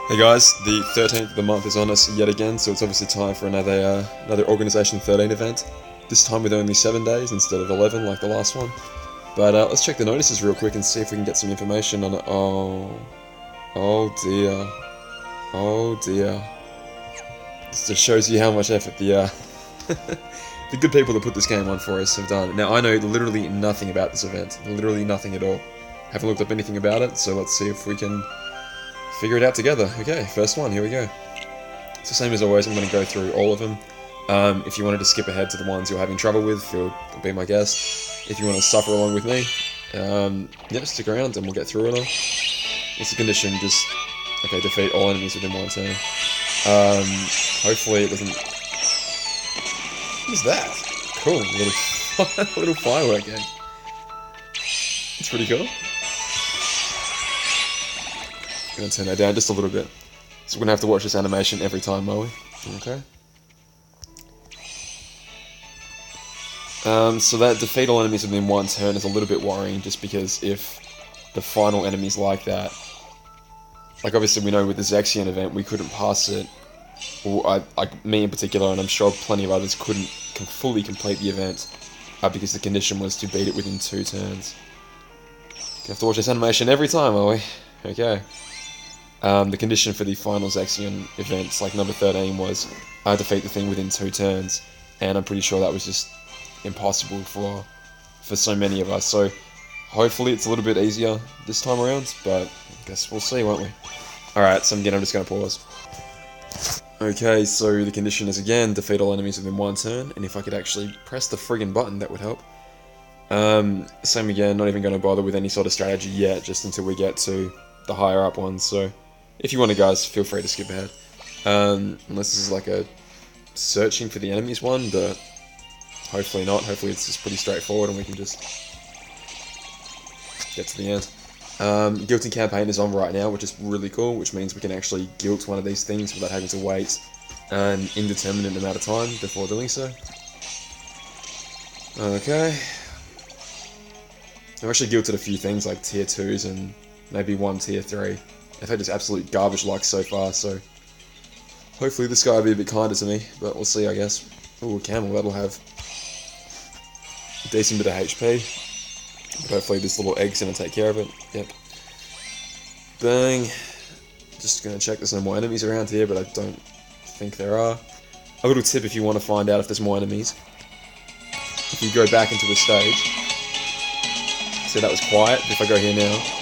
Hey guys, the 13th of the month is on us yet again, so it's obviously time for another Organisation 13 event. This time with only 7 days instead of 11 like the last one. But let's check the notices real quick and see if we can get some information on it. Oh dear. Oh dear. This just shows you how much effort the the good people that put this game on for us have done. Now I know literally nothing about this event, literally nothing at all. Haven't looked up anything about it, so let's see if we can figure it out together. Okay, first one, here we go. So same as always, I'm going to go through all of them. If you wanted to skip ahead to the ones you're having trouble with, feel be my guest. If you want to suffer along with me, yeah, stick around and we'll get through it all. It's a condition, just, okay, defeat all enemies within one turn. Hopefully it doesn't... What is that? Cool, little firework game. It's pretty cool. Gonna turn that down just a little bit. So we're gonna have to watch this animation every time, are we? Okay. So that defeat all enemies within one turn is a little bit worrying, just because if the final enemy's like that, like obviously we know with the XIII event we couldn't pass it, or like me in particular, and I'm sure plenty of others couldn't fully complete the event because the condition was to beat it within 2 turns. Gonna have to watch this animation every time, are we? Okay. The condition for the final XIII events, like number 13, was defeat the thing within 2 turns, and I'm pretty sure that was just impossible for so many of us. So hopefully it's a little bit easier this time around, but I guess we'll see, won't we? Alright, so again I'm just going to pause. Okay, so the condition is again defeat all enemies within 1 turn, and if I could actually press the friggin' button that would help. Same again, not even going to bother with any sort of strategy yet, just until we get to the higher up ones, so if you want to, guys, feel free to skip ahead. Unless this is like a searching for the enemies one, but hopefully not. Hopefully it's just pretty straightforward and we can just get to the end. Guilting campaign is on right now, which is really cool, which means we can actually guilt one of these things without having to wait an indeterminate amount of time before doing so. Okay. I've actually guilted a few things like tier 2s and maybe one tier 3. I've had just absolute garbage luck so far, so hopefully this guy will be a bit kinder to me, but we'll see, I guess. Ooh, a camel, that'll have a decent bit of HP, but hopefully this little egg's going to take care of it. Yep. Bang. Just going to check there's no more enemies around here, but I don't think there are. A little tip if you want to find out if there's more enemies. If you go back into a stage, see that was quiet, if I go here now,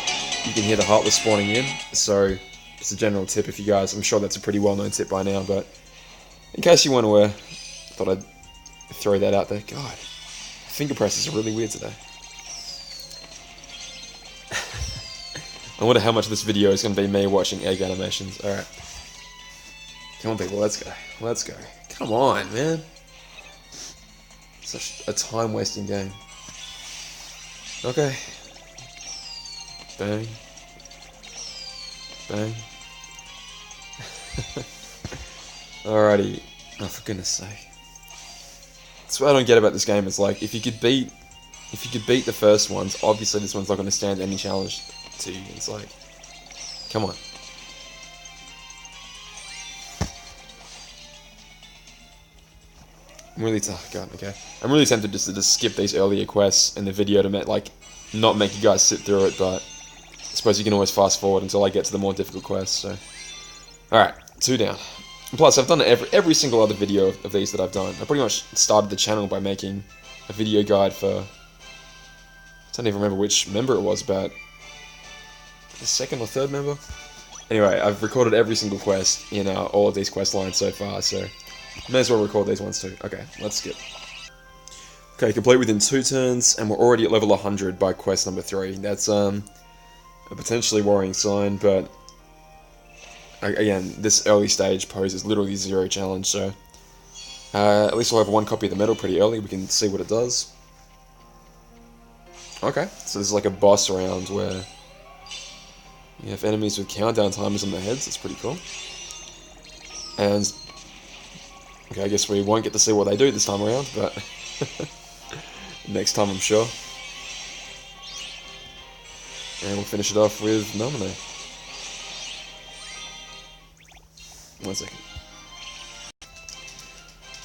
you can hear the heartless spawning in, so it's a general tip if you guys, I'm sure that's a pretty well known tip by now, but in case you weren't aware, I thought I'd throw that out there. God, finger presses are really weird today. I wonder how much of this video is going to be me watching egg animations. Alright. Come on people, let's go. Let's go. Come on, man. Such a time wasting game. Okay. Bang. Bang. Alrighty. Oh, for goodness sake. That's what I don't get about this game. It's like, if you could beat the first ones, obviously this one's not going to stand any challenge to you. It's like, come on. I'm really God, okay. I'm really tempted just to skip these earlier quests in the video to not make you guys sit through it, but I suppose you can always fast forward until I get to the more difficult quests, so... Alright, 2 down. And plus, I've done every single other video of these that I've done. I pretty much started the channel by making a video guide for... I don't even remember which member it was, but... the 2nd or 3rd member? Anyway, I've recorded every single quest in all of these quest lines so far, so... may as well record these ones too. Okay, let's skip. Okay, complete within 2 turns, and we're already at level 100 by quest number 3. That's, a potentially worrying sign, but again, this early stage poses literally 0 challenge, so at least we'll have 1 copy of the medal pretty early. We can see what it does. Okay, so this is like a boss round where you have enemies with countdown timers on their heads. That's pretty cool. And okay, I guess we won't get to see what they do this time around, but next time I'm sure. And we'll finish it off with Nominee. 1 second.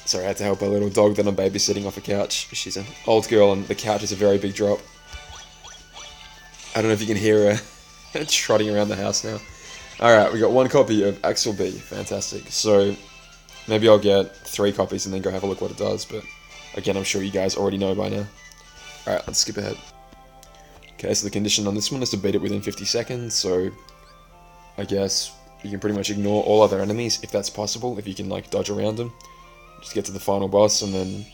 Sorry, I had to help a little dog that I'm babysitting off a couch. She's an old girl and the couch is a very big drop. I don't know if you can hear her trotting around the house now. Alright, we got 1 copy of Axel B. Fantastic. So, maybe I'll get 3 copies and then go have a look what it does, but again, I'm sure you guys already know by now. Alright, let's skip ahead. Okay, so the condition on this one is to beat it within 50 seconds, so I guess you can pretty much ignore all other enemies if that's possible, if you can like dodge around them. Just get to the final boss and then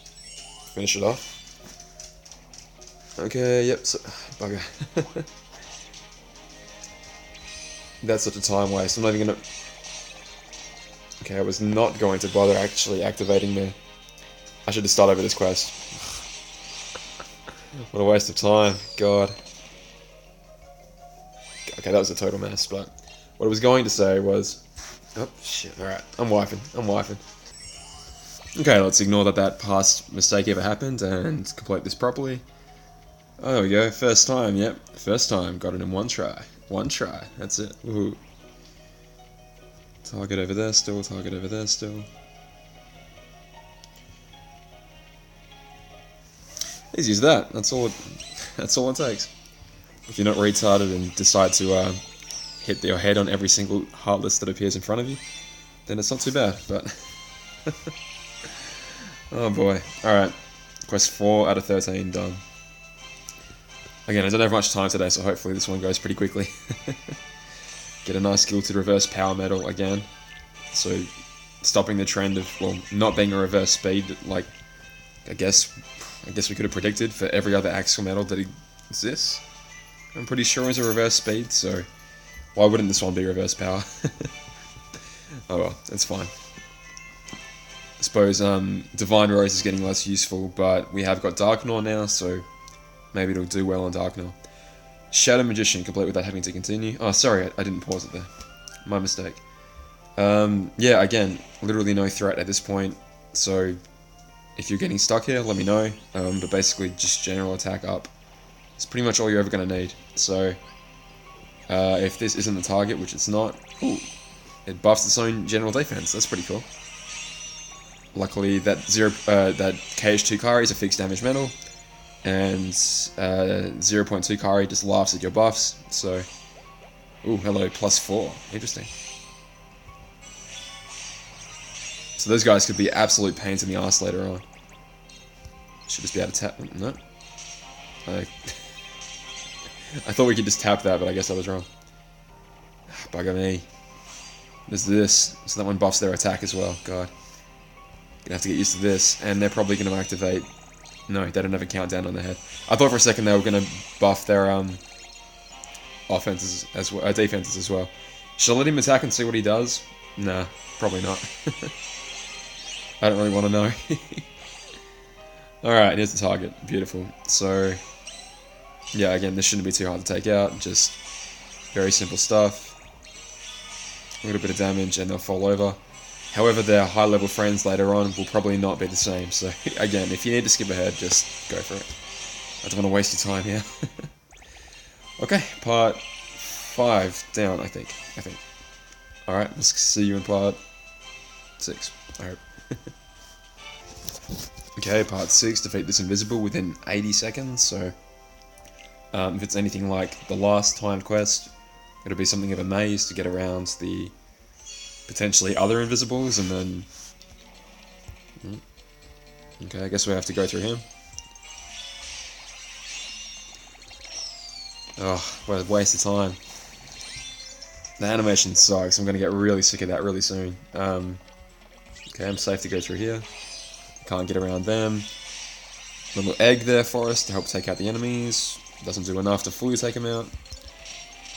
finish it off. Okay, yep, so, bugger. That's such a time waste, I'm not even gonna... Okay, I was not going to bother actually activating there. I should just start over this quest. What a waste of time, god. Okay, that was a total mess, but what I was going to say was... Oh, shit, alright, I'm wifing. Okay, let's ignore that past mistake ever happened and complete this properly. Oh, there we go, first time, yep, first time, got it in 1 try. 1 try, that's it, woohoo. Target over there still, target over there still. Easy as that, that's all it takes. If you're not retarded and decide to hit your head on every single heartless that appears in front of you, then it's not too bad, but... Oh boy. Alright, quest 4 out of 13 done. Again, I don't have much time today, so hopefully this one goes pretty quickly. Get a nice gilded reverse power medal again. So, stopping the trend of, well, not being a reverse speed, like, I guess we could have predicted for every other Axel medal that exists. I'm pretty sure it's a reverse speed, so why wouldn't this one be reverse power? Oh well, it's fine. I suppose Divine Rose is getting less useful, but we have got Darkgnaw now, so maybe it'll do well on Darkgnaw. Shadow Magician, complete without having to continue. Oh, sorry, I didn't pause it there. My mistake. Yeah, again, literally no threat at this point, so if you're getting stuck here, let me know, but basically just general attack up. It's pretty much all you're ever going to need, so if this isn't the target, which it's not, ooh, it buffs its own general defense, that's pretty cool. Luckily, that KH2 Kari is a fixed damage medal, and 0.2 Kari just laughs at your buffs, so... Ooh, hello, +4. Interesting. So those guys could be absolute pains in the arse later on. Should just be able to tap... No. I thought we could just tap that, but I guess I was wrong. Bugger me. There's this, so that one buffs their attack as well, god. Gonna have to get used to this, and they're probably gonna activate... No, they don't have a countdown on their head. I thought for a second they were gonna buff their offenses as well, defenses as well. Should I let him attack and see what he does? Nah, probably not. I don't really want to know. Alright, here's the target. Beautiful. So, yeah, again, this shouldn't be too hard to take out. Just very simple stuff. A little bit of damage and they'll fall over. However, their high-level friends later on will probably not be the same. So, again, if you need to skip ahead, just go for it. I don't want to waste your time here. Okay, part 5 down, I think. Alright, let's see you in part 6, I hope. Okay, part 6, defeat this invisible within 80 seconds, so... if it's anything like the last timed quest, it'll be something of a maze to get around the potentially other invisibles, and then... Okay, I guess we have to go through him. Oh, what a waste of time. The animation sucks, I'm going to get really sick of that really soon. Okay, I'm safe to go through here. Can't get around them. Little egg there for us to help take out the enemies. Doesn't do enough to fully take them out.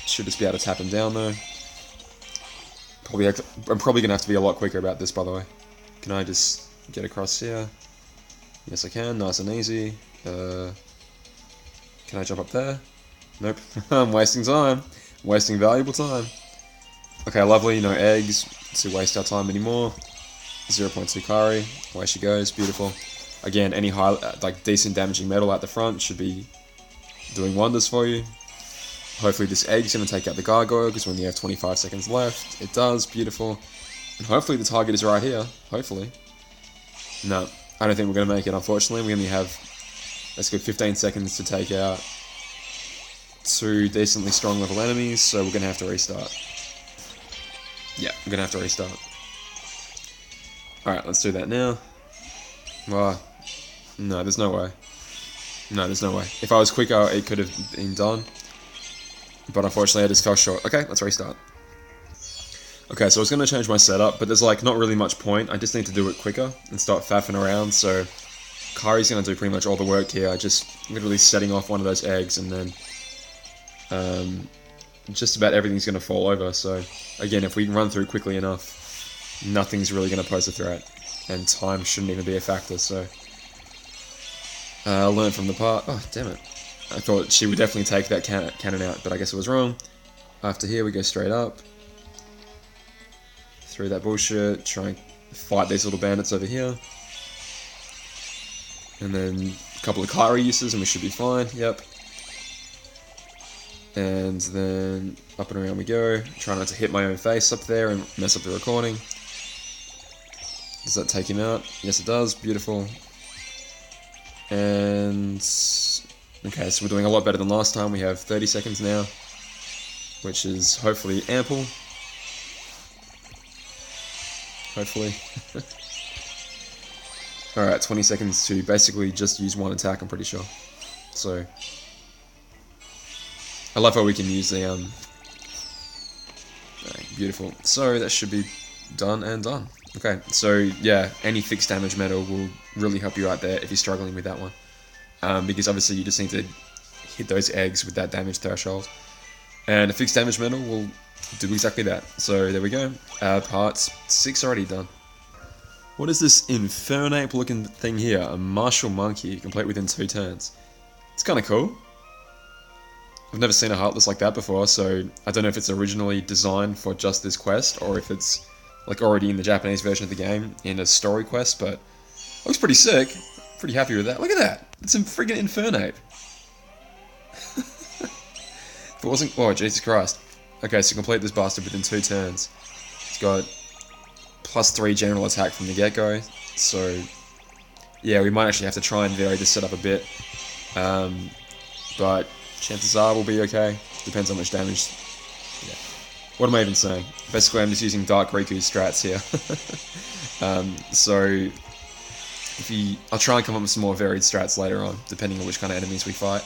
Should just be able to tap them down though. I'm probably going to have to be a lot quicker about this, by the way. Can I just get across here? Yes I can, nice and easy. Can I jump up there? Nope. I'm wasting time. I'm wasting valuable time. Okay, lovely, no eggs to waste our time anymore. 0.2 Kari, away she goes, beautiful. Again, any high, decent damaging metal at the front should be doing wonders for you. Hopefully this egg's going to take out the gargoyle, because we only have 25 seconds left. It does, beautiful. And hopefully the target is right here. Hopefully. No, I don't think we're going to make it, unfortunately. We only have, let's go, 15 seconds to take out 2 decently strong level enemies, so we're going to have to restart. Yeah, we're going to have to restart. Alright, let's do that now. Oh, no, there's no way. No, there's no way. If I was quicker, it could have been done. But unfortunately, I just fell short. Okay, let's restart. Okay, so I was going to change my setup, but there's like not really much point. I just need to do it quicker and start faffing around. So Kari's going to do pretty much all the work here. Just literally setting off one of those eggs, and then just about everything's going to fall over. So again, if we can run through quickly enough, nothing's really going to pose a threat, and time shouldn't even be a factor. So I'll learn from the part. Oh, damn it. I thought she would definitely take that cannon out, but I guess it was wrong. After here, we go straight up. Through that bullshit, try and fight these little bandits over here. And then a couple of Kyrie uses and we should be fine, yep. And then up and around we go. Try not to hit my own face up there and mess up the recording. Does that take him out? Yes it does, beautiful. And okay, so we're doing a lot better than last time. We have 30 seconds now, which is hopefully ample. Hopefully. Alright, 20 seconds to basically just use one attack, I'm pretty sure. So I love how we can use the beautiful. So that should be done and done. Okay, so yeah, any fixed damage medal will really help you out there if you're struggling with that one. Because obviously you just need to hit those eggs with that damage threshold. And a fixed damage medal will do exactly that. So there we go. Part 6 already done. What is this Infernape looking thing here? A martial monkey, complete within 2 turns. It's kind of cool. I've never seen a Heartless like that before, so I don't know if it's originally designed for just this quest, or if it's like already in the Japanese version of the game in a story quest, but it looks pretty sick. Pretty happy with that. Look at that! It's a friggin' Infernape. If it wasn't... Oh, Jesus Christ. Okay, so complete this bastard within 2 turns. It's got +3 general attack from the get-go, so yeah, we might actually have to try and vary this setup a bit, but chances are we'll be okay. Depends on how much damage. Yeah. What am I even saying? Basically, I'm just using Dark Riku strats here. So I'll try and come up with some more varied strats later on, depending on which kind of enemies we fight.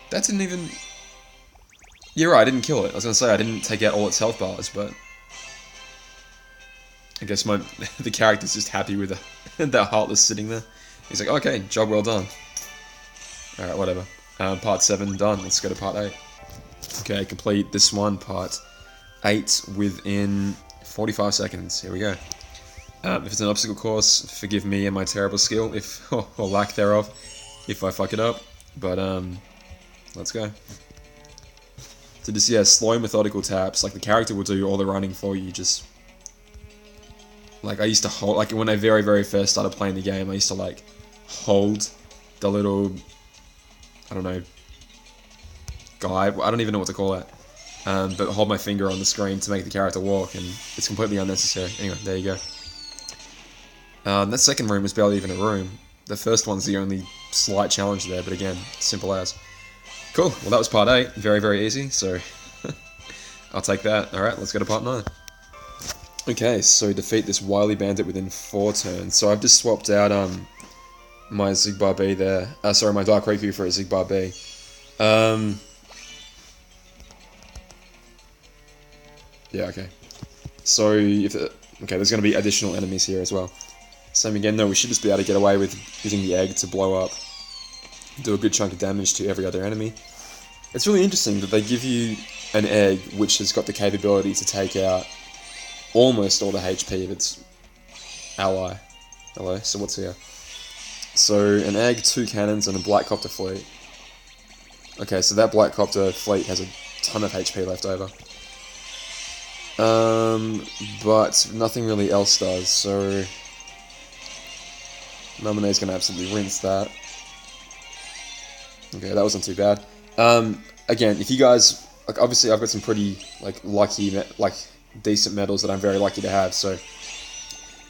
That didn't even... You're right, I didn't kill it. I was going to say I didn't take out all its health bars, but I guess the character's just happy with that Heartless sitting there. He's like, okay, job well done. Alright, whatever. Part 7 done. Let's go to part 8. Okay, complete this one, part 8, within 45 seconds. Here we go. If it's an obstacle course, forgive me and my terrible skill, or lack thereof, if I fuck it up. But, let's go. So just, yeah, slow methodical taps. Like, the character will do all the running for you, just... Like, I used to hold... Like, when I very, very first started playing the game, I used to, like, hold the little... I don't know... guide. I don't even know what to call it. But hold my finger on the screen to make the character walk, and it's completely unnecessary. Anyway, there you go. That second room was barely even a room. The first one's the only slight challenge there, but again, simple as. Cool, well that was part 8, very, very easy, so I'll take that. Alright, let's go to part 9. Okay, so defeat this wily bandit within 4 turns. So I've just swapped out my Xigbar B there, sorry, my Dark Riku for a Xigbar B. Yeah, okay. So, okay, there's going to be additional enemies here as well. Same again, though, we should just be able to get away with using the egg to blow up. Do a good chunk of damage to every other enemy. It's really interesting that they give you an egg which has got the capability to take out almost all the HP of its ally. Hello, so what's here? So, an egg, 2 cannons, and a Black Copter fleet. Okay, so that Black Copter fleet has a ton of HP left over. But nothing really else does, so... Namine's gonna absolutely rinse that. Okay, that wasn't too bad. Again, if you guys... Like, obviously I've got some pretty, like, lucky, like, decent medals that I'm very lucky to have. So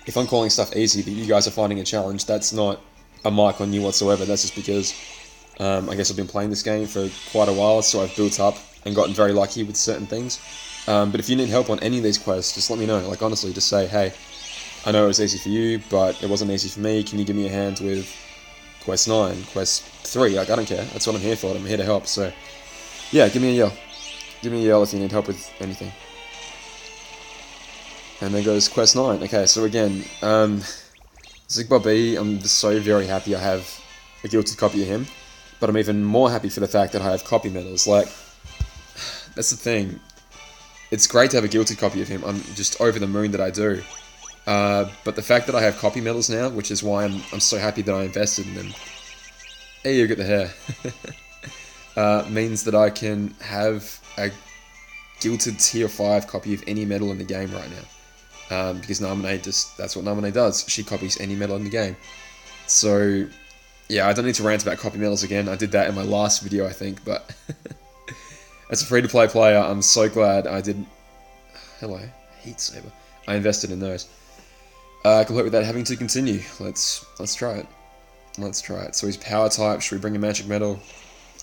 if I'm calling stuff easy that you guys are finding a challenge, that's not a mark on you whatsoever. That's just because I guess I've been playing this game for quite a while, so I've built up and gotten very lucky with certain things. But if you need help on any of these quests, just let me know. Like, honestly, just say, hey, I know it was easy for you, but it wasn't easy for me. Can you give me a hand with Quest 9, Quest 3? Like, I don't care. That's what I'm here for. I'm here to help. So, yeah, give me a yell. Give me a yell if you need help with anything. And there goes Quest 9. Okay, so again, XIII, I'm so very happy I have a gilded copy of him. But I'm even more happy for the fact that I have copy medals. Like, that's the thing. It's great to have a gilded copy of him. I'm just over the moon that I do. But the fact that I have copy medals now, which is why I'm so happy that I invested in them. Hey, you get the hair. Means that I can have a gilded tier 5 copy of any medal in the game right now. Because Naminé that's what Naminé does. She copies any medal in the game. So, yeah, I don't need to rant about copy medals again. I did that in my last video, I think, but as a free-to-play player, I'm so glad I did... Hello, Heat Saber. I invested in those. Complete with that having to continue. Let's try it. Let's try it. So he's power type. Should we bring a magic medal?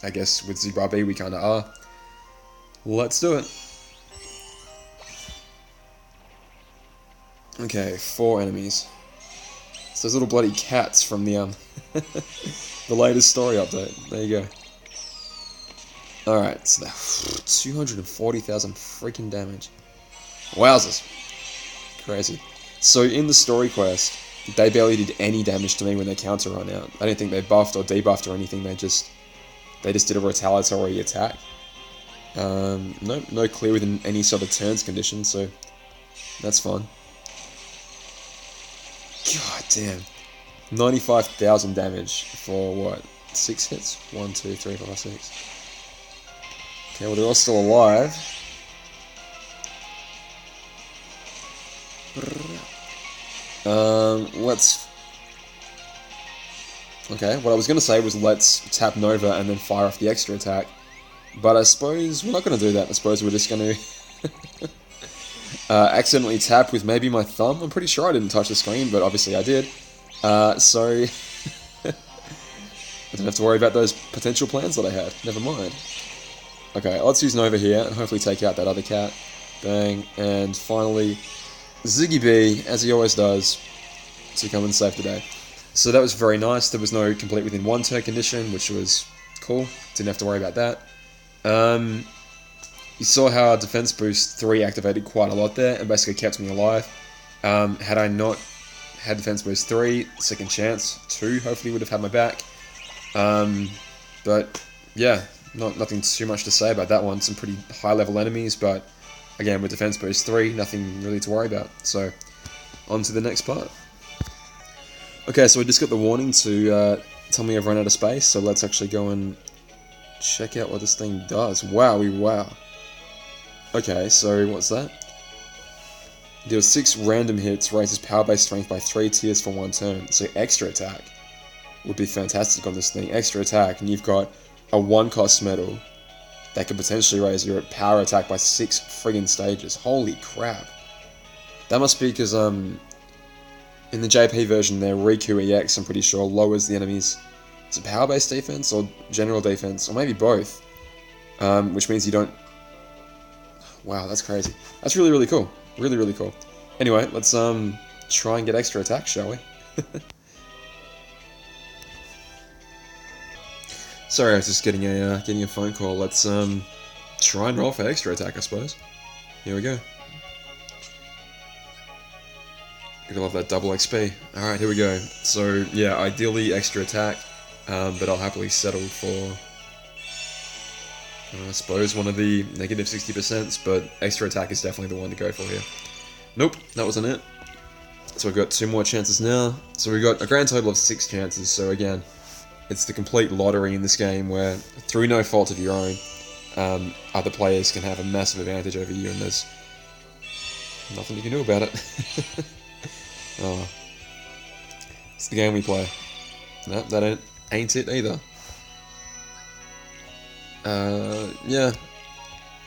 I guess with XIII we kinda are. Let's do it. Okay, 4 enemies. It's those little bloody cats from the the latest story update. There you go. Alright, so that 240,000 freaking damage. Wowzers. Crazy. So in the story quest, they barely did any damage to me when their counter run out. I didn't think they buffed or debuffed or anything, they just did a retaliatory attack. No clear within any sort of turns condition, so that's fun. God damn. 95,000 damage for what? 6 hits? 1, 2, 3, 4, 5, 6. Okay, well they're all still alive. Let's... Okay, what I was going to say was let's tap Nova and then fire off the extra attack. But I suppose we're not going to do that. I suppose we're just going to accidentally tap with maybe my thumb. I'm pretty sure I didn't touch the screen, but obviously I did. So... I don't have to worry about those potential plans that I had. Never mind. Okay, let's use Nova here and hopefully take out that other cat. Bang. And finally, XIII, as he always does, to come and save the day. So that was very nice. There was no complete within 1 turn condition, which was cool. Didn't have to worry about that. You saw how Defense Boost 3 activated quite a lot there and basically kept me alive. Had I not had Defense Boost 3, second chance 2 hopefully would have had my back. But yeah, nothing too much to say about that one. Some pretty high level enemies, but again with Defense Boost 3, nothing really to worry about. So on to the next part. Okay, so I just got the warning to tell me I've run out of space, so let's actually go and check out what this thing does. Wowie wow. Okay, so what's that? Deals 6 random hits, raises power-based strength by 3 tiers for 1 turn. So extra attack would be fantastic on this thing. Extra attack, and you've got a 1-cost medal that could potentially raise your power attack by 6 friggin' stages. Holy crap. That must be because, in the JP version, their Riku EX, I'm pretty sure, lowers the enemy's... Is it power-based defense or general defense? Or maybe both. Which means you don't... Wow, that's crazy. That's really, really cool. Really, really cool. Anyway, let's try and get extra attack, shall we? Sorry, I was just getting a phone call. Let's try and roll for extra attack, I suppose. Here we go. Gotta love that double XP. Alright, here we go. So, yeah, ideally extra attack, but I'll happily settle for, I suppose, one of the negative 60%, but extra attack is definitely the one to go for here. Nope, that wasn't it. So we've got 2 more chances now. So we've got a grand total of 6 chances, so again, it's the complete lottery in this game where, through no fault of your own, other players can have a massive advantage over you, and there's nothing you can do about it. Oh. It's the game we play. Nope, that ain't it either. Yeah.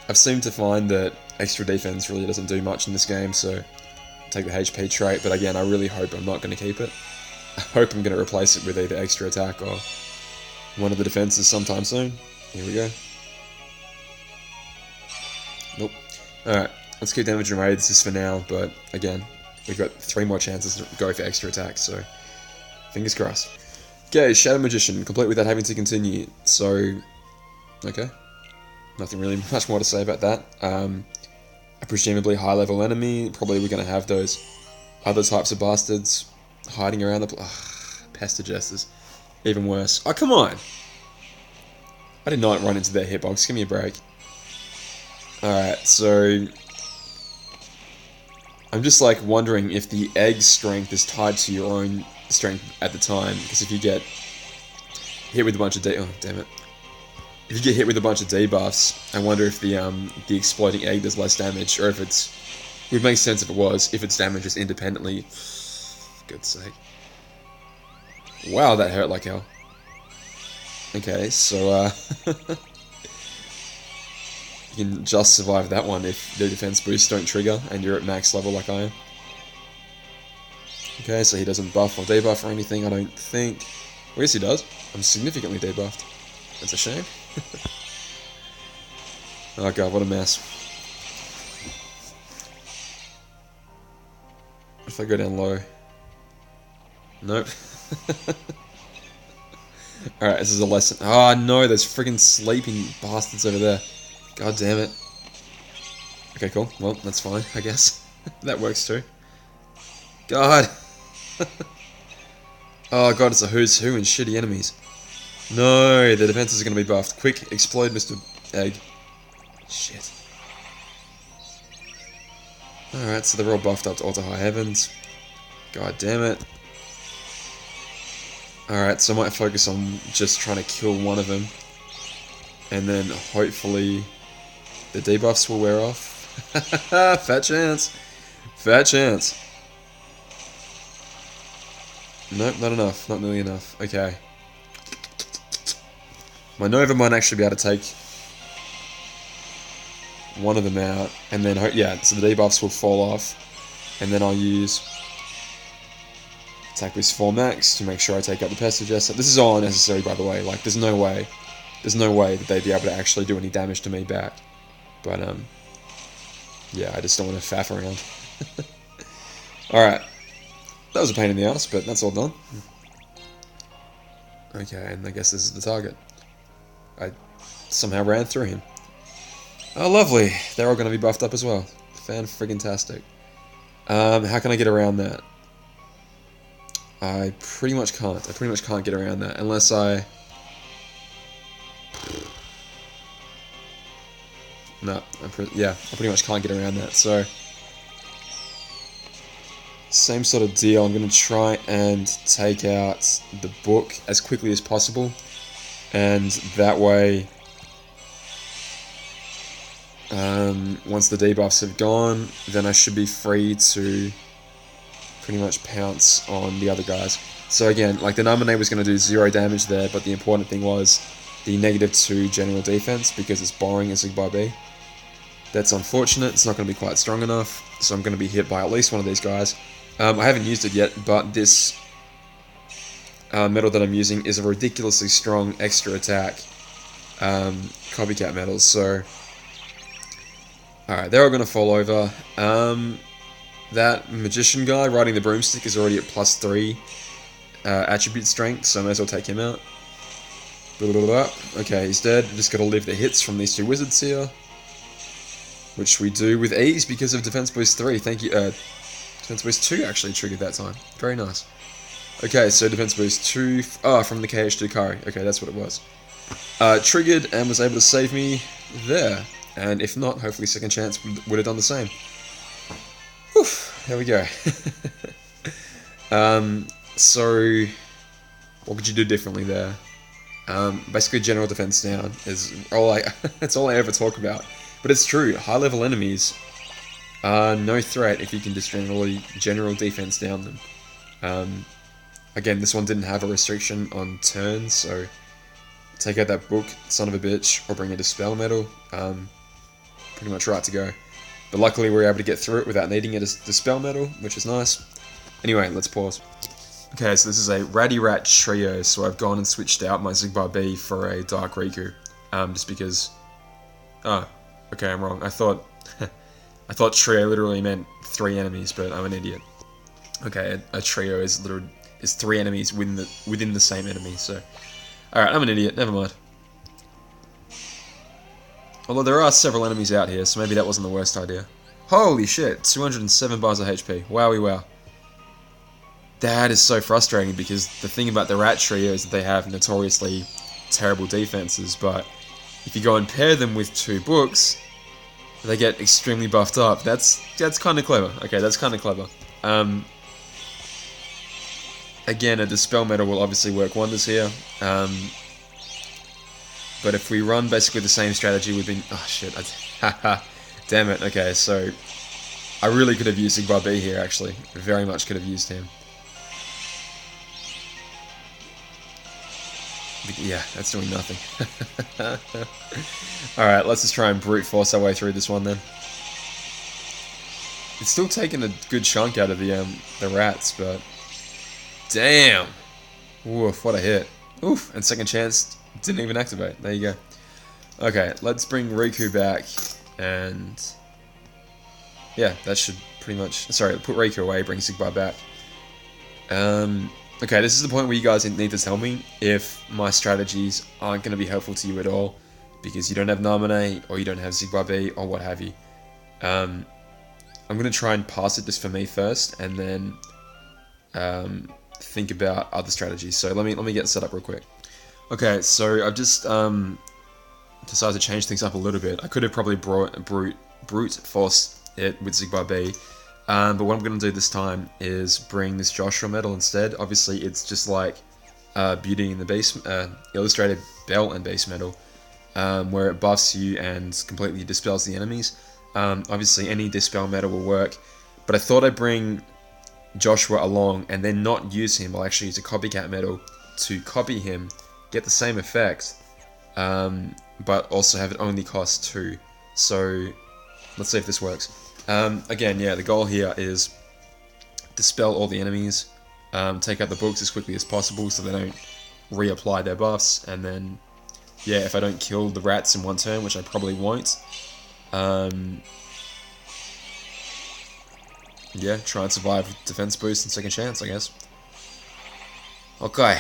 I've seemed to find that extra defense really doesn't do much in this game, so take the HP trait, but again, I really hope I'm not going to keep it. I hope I'm going to replace it with either extra attack or one of the defenses sometime soon. Here we go. Nope. Alright, let's keep damage and raids just for now, but again, we've got 3 more chances to go for extra attack, so fingers crossed. Okay, Shadow Magician, complete without having to continue, so okay. Nothing really much more to say about that. A presumably high level enemy, probably we're going to have those other types of bastards hiding around the Pester Jesters. Even worse. Oh, come on! I did not run into their hitbox, give me a break. Alright, so I'm just like wondering if the egg strength is tied to your own strength at the time, because if you get hit with a bunch of oh damn it. If you get hit with a bunch of debuffs, I wonder if the exploding egg does less damage, or if it's... It would make sense if it was, if its damage is independently... For God's sake. Wow, that hurt like hell. Okay, so you can just survive that one if the defense boosts don't trigger and you're at max level like I am. Okay, so he doesn't buff or debuff or anything, I don't think. Well, yes he does. I'm significantly debuffed. That's a shame. Oh god, what a mess. If I go down low. Nope. Alright, this is a lesson. Oh no, those friggin' sleeping bastards over there. God damn it. Okay, cool. Well, that's fine, I guess. That works too. God. Oh god, it's a who's who and shitty enemies. No, the defenses are going to be buffed. Quick, explode Mr. Egg. Shit. Alright, so they're all buffed up to Alter High Heavens. God damn it. Alright, so I might focus on just trying to kill one of them. And then hopefully the debuffs will wear off. Fat chance. Fat chance. Nope, not enough. Not nearly enough. Okay. My Nova might actually be able to take one of them out, and then, yeah, so the debuffs will fall off, and then I'll use Attack Boost 4 Max to make sure I take out the Pester Jester. This is all unnecessary, by the way, like, there's no way that they'd be able to actually do any damage to me back, but, yeah, I just don't want to faff around. Alright, that was a pain in the ass, but that's all done. Okay, and I guess this is the target. I somehow ran through him. Oh, lovely. They're all going to be buffed up as well. Fan-friggin-tastic. How can I get around that? I pretty much can't. I pretty much can't get around that unless I... No, I pretty much can't get around that, so... Same sort of deal. I'm going to try and take out the book as quickly as possible. And that way, once the debuffs have gone, then I should be free to pretty much pounce on the other guys. So again, like the Naminé was going to do 0 damage there, but the important thing was the -2 general defense because it's borrowing a Zigbar B. That's unfortunate, it's not going to be quite strong enough, so I'm going to be hit by at least one of these guys. I haven't used it yet, but this metal that I'm using is a ridiculously strong extra attack copycat metal, so alright, they're all going to fall over. That magician guy riding the broomstick is already at +3 attribute strength, so I may as well take him out. Okay, he's dead. Just got to live the hits from these 2 wizards here, which we do with ease because of Defense Boost 3. Thank you. Defense Boost 2 actually triggered that time. Very nice. Okay, so Defense Boost 2... from the KHUx. Okay, that's what it was. Triggered and was able to save me there. And if not, hopefully Second Chance would have done the same. Whew, there we go. So, what could you do differently there? Basically, general defense down is all that's all I ever talk about. But it's true, high-level enemies are no threat if you can just general defense down them. Again, this one didn't have a restriction on turns, so take out that book, son of a bitch, or bring a Dispel Metal. Pretty much right to go. But luckily we were able to get through it without needing it as Dispel Metal, which is nice. Anyway, let's pause. Okay, so this is a Ratty Rat trio, so I've gone and switched out my Xigbar B for a Dark Riku. Just because... Oh, okay, I'm wrong. I thought trio literally meant 3 enemies, but I'm an idiot. Okay, a trio is 3 enemies within the same enemy, so... Alright, I'm an idiot, never mind. Although there are several enemies out here, so maybe that wasn't the worst idea. Holy shit, 207 bars of HP. Wowie wow. That is so frustrating because the thing about the rat trio is that they have notoriously terrible defenses, but if you go and pair them with 2 books, they get extremely buffed up. That's kind of clever. Okay, that's kind of clever. Again, a Dispel Metal will obviously work wonders here. But if we run basically the same strategy we've been... Oh shit, damn it, okay, so... I really could have used Xigbar B here, actually. Very much could have used him. But yeah, that's doing nothing. Alright, let's just try and brute force our way through this one then. It's still taking a good chunk out of the rats, but... Damn! Oof, what a hit. Oof, and second chance... Didn't even activate. There you go. Okay, let's bring Riku back, and yeah, that should pretty much. Sorry, put Riku away. Bring Xigbar back. Okay, this is the point where you guys need to tell me if my strategies aren't going to be helpful to you at all, because you don't have Naminé or you don't have Xigbar B or what have you. I'm going to try and pass it just for me first, and then think about other strategies. So let me get set up real quick. Okay, so I've just decided to change things up a little bit. I could have probably brute forced it with Xigbar B, but what I'm going to do this time is bring this Joshua medal instead. Obviously, it's just like Beauty and the Beast, Illustrated Bell and Beast medal, where it buffs you and completely dispels the enemies. Obviously, any dispel medal will work, but I thought I'd bring Joshua along and then not use him. I'll actually use a copycat medal to copy him, get the same effect, but also have it only cost 2. So let's see if this works. Again, yeah, the goal here is dispel all the enemies, take out the books as quickly as possible so they don't reapply their buffs, and then, yeah, if I don't kill the rats in one turn, which I probably won't, yeah, try and survive with defense boost and second chance, I guess. Okay.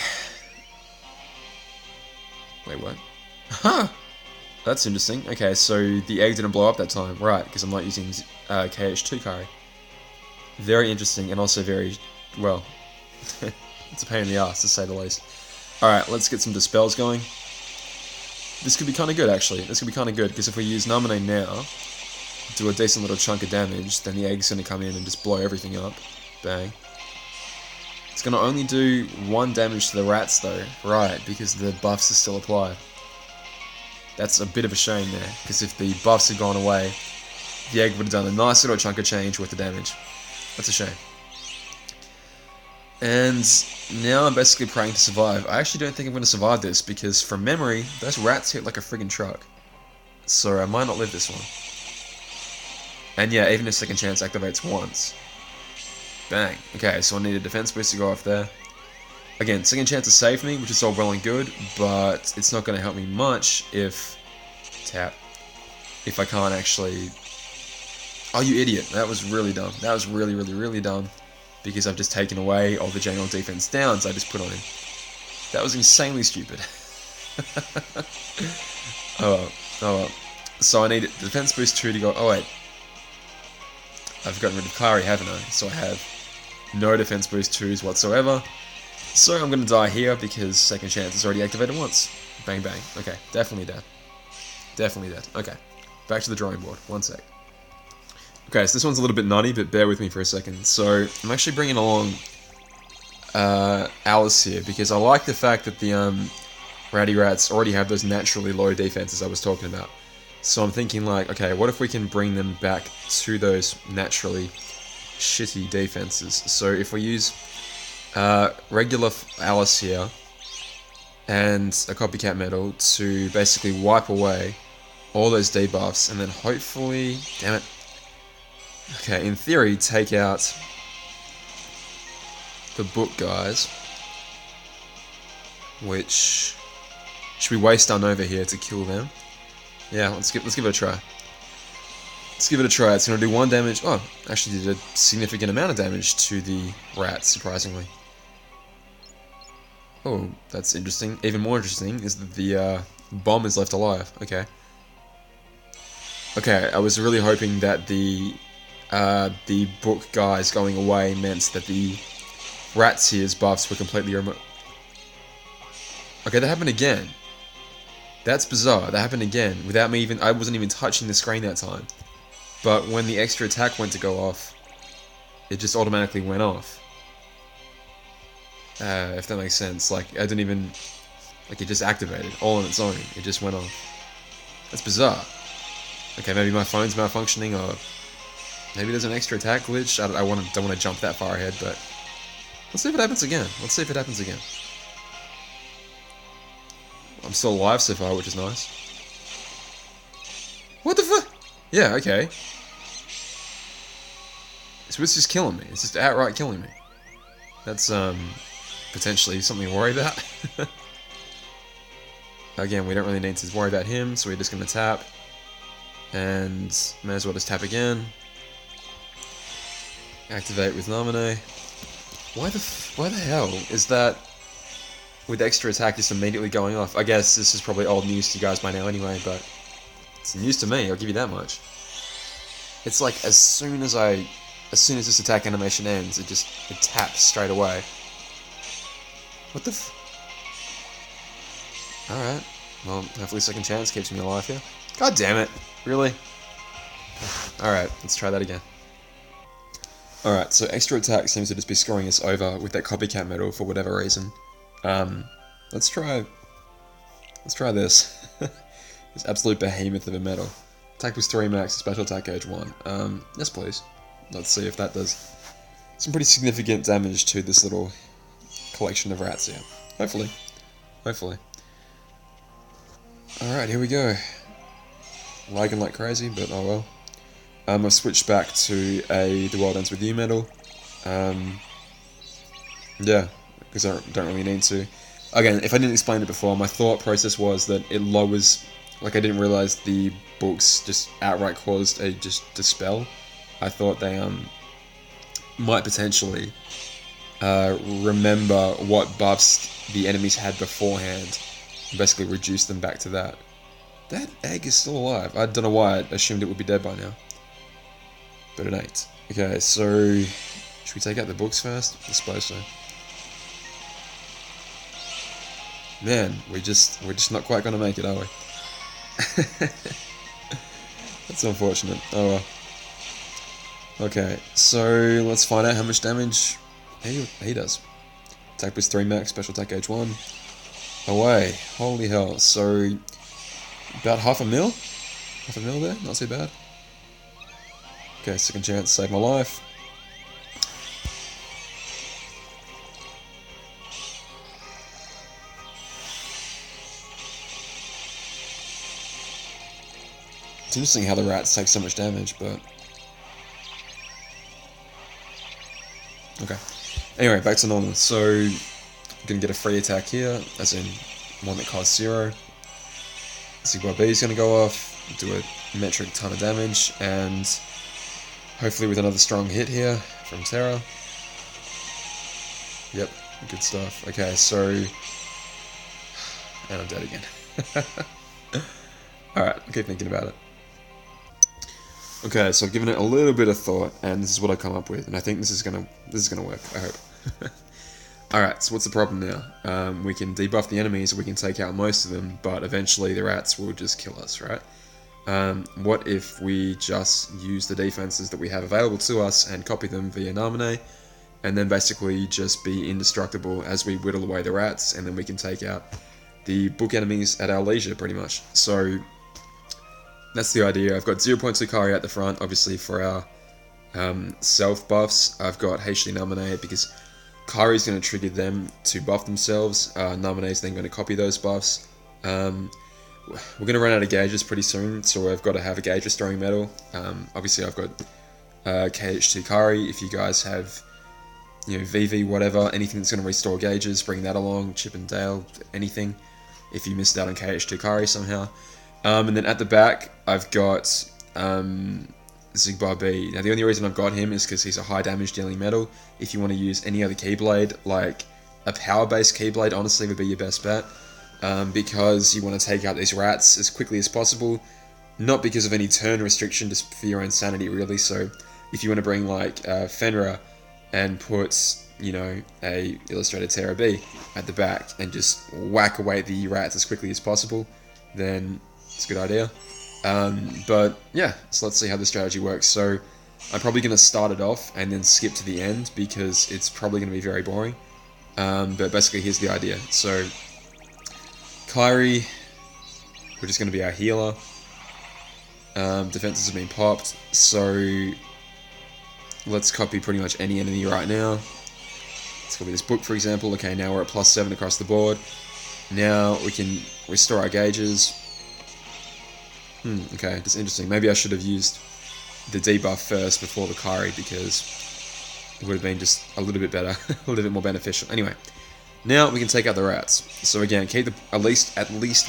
Wait, what? Huh! That's interesting. Okay, so the egg didn't blow up that time. Right, because I'm not using KH2 Kari. Very interesting, and also very, well, it's a pain in the ass, to say the least. Alright, let's get some dispels going. This could be kind of good, actually. This could be kind of good, because if we use Naminé now, do a decent little chunk of damage, then the egg's going to come in and just blow everything up. Bang. It's going to only do 1 damage to the rats though, right, because the buffs are still applied. That's a bit of a shame there, because if the buffs had gone away, the egg would have done a nice little chunk of change with the damage. That's a shame. And now I'm basically praying to survive. I actually don't think I'm going to survive this, because from memory, those rats hit like a friggin' truck. So I might not live this one. And yeah, even if second chance activates once. Bang. Okay, so I need a defense boost to go off there. Again, second chance to save me, which is all well and good, but it's not going to help me much if... Tap. If I can't actually... Oh, you idiot. That was really dumb. That was really, really, really dumb. Because I've just taken away all the general defense downs I just put on him. That was insanely stupid. Oh well. So I need defense boost 2 to go... Oh wait. I've gotten rid of Kari, haven't I? So I have no defense boost 2s whatsoever. So I'm going to die here because second chance is already activated once. Bang bang. Okay, definitely dead. Definitely dead. Okay, back to the drawing board. One sec. Okay, so this one's a little bit nutty, but bear with me for a second. So I'm actually bringing along Alice here because I like the fact that the Ratty Rats already have those naturally low defenses I was talking about. So I'm thinking like, okay, what if we can bring them back to those naturally shitty defenses? So if we use regular Alice here and a copycat medal to basically wipe away all those debuffs, and then hopefully, damn it, Okay, in theory, take out the book guys, which should we waste our Nova here to kill them? Yeah, let's give it a try. Let's give it a try. It's going to do 1 damage. Oh, actually did a significant amount of damage to the rats, surprisingly. Oh, that's interesting. Even more interesting is that the bomb is left alive. Okay. Okay, I was really hoping that the book guys going away meant that the rats here's buffs were completely removed. Okay, that happened again. That's bizarre. That happened again without me even. I wasn't even touching the screen that time. But when the extra attack went to go off, it just automatically went off. If that makes sense. Like, I didn't even... Like, it just activated all on its own. It just went off. That's bizarre. Okay, maybe my phone's malfunctioning, or... Maybe there's an extra attack glitch. I don't want to jump that far ahead, but... Let's see if it happens again. Let's see if it happens again. I'm still alive so far, which is nice. What the fuck? Yeah, okay. So it's just killing me. It's just outright killing me. That's, potentially something to worry about. Again, we don't really need to worry about him, so we're just going to tap. And may as well just tap again. Activate with Namine. Why the hell is that with extra attack just immediately going off? I guess this is probably old news to you guys by now anyway, but it's news to me, I'll give you that much. It's like as soon as this attack animation ends, it taps straight away. What the f... Alright. Well, hopefully second chance keeps me alive here. God damn it. Really? Alright, let's try that again. Alright, so extra attack seems to just be scoring us over with that copycat medal for whatever reason. Let's try this. This absolute behemoth of a medal. Attack plus 3 max, special attack gauge 1. Yes please. Let's see if that does some pretty significant damage to this little collection of rats here. Hopefully. Hopefully. Alright, here we go. Lagging like crazy, but oh well. I've switched back to The World Ends With You medal. Yeah, because I don't really need to. Again, if I didn't explain it before, my thought process was that it lowers... Like, I didn't realize the books just outright caused a dispel. I thought they might potentially remember what buffs the enemies had beforehand and basically reduce them back to that. That egg is still alive. I don't know why I assumed it would be dead by now. But it ain't. Okay, so should we take out the books first? I suppose so. Man, we're just not quite gonna make it, are we? That's unfortunate. Oh well. Okay, so let's find out how much damage he does. Attack plus 3 max, special attack gauge 1. Away. Holy hell. So, about half a mil? Half a mil there? Not too bad. Okay, second chance, save my life. It's interesting how the rats take so much damage, but... Okay. Anyway, back to normal. So, I'm going to get a free attack here, as in one that costs 0. Sigma B is going to go off, do a metric ton of damage, and hopefully with another strong hit here from Terra. Yep, good stuff. Okay, so... And I'm dead again. Alright, I'll keep thinking about it. Okay, so I've given it a little bit of thought, and this is what I come up with, and I think this is gonna work. I hope. All right, so what's the problem now? We can debuff the enemies, we can take out most of them, but eventually the rats will just kill us, right? What if we just use the defenses that we have available to us and copy them via Namine, and then basically just be indestructible as we whittle away the rats, and then we can take out the book enemies at our leisure, pretty much. So that's the idea. I've got 0.2 Kari at the front, obviously for our self buffs. I've got HD Namine because Kari's going to trigger them to buff themselves. Namine is then going to copy those buffs. We're going to run out of gauges pretty soon, so I've got to have a gauge restoring medal. Obviously I've got KH2 Kari. If you guys have, you know, VV, whatever, anything that's going to restore gauges, bring that along. Chip and Dale, anything. If you missed out on KH2 Kari somehow. And then at the back, I've got Xigbar B. Now, the only reason I've got him is because he's a high damage dealing metal. If you want to use any other Keyblade, like a power-based Keyblade, honestly, would be your best bet. Because you want to take out these rats as quickly as possible. Not because of any turn restriction, just for your own sanity, really. So, if you want to bring, like, Fenrir and put, you know, a Illustrated Terra B at the back and just whack away the rats as quickly as possible, then it's a good idea. But, yeah, so let's see how the strategy works. So, I'm probably going to start it off and then skip to the end because it's probably going to be very boring. But basically, here's the idea. So, Kairi, which is going to be our healer. Defenses have been popped, so let's copy pretty much any enemy right now. Let's copy this book, for example. Okay, now we're at +7 across the board. Now we can restore our gauges. Okay, that's interesting. Maybe I should have used the debuff first before the Kairi because it would have been just a little bit better, a little bit more beneficial. Anyway, now we can take out the rats. So again, keep at least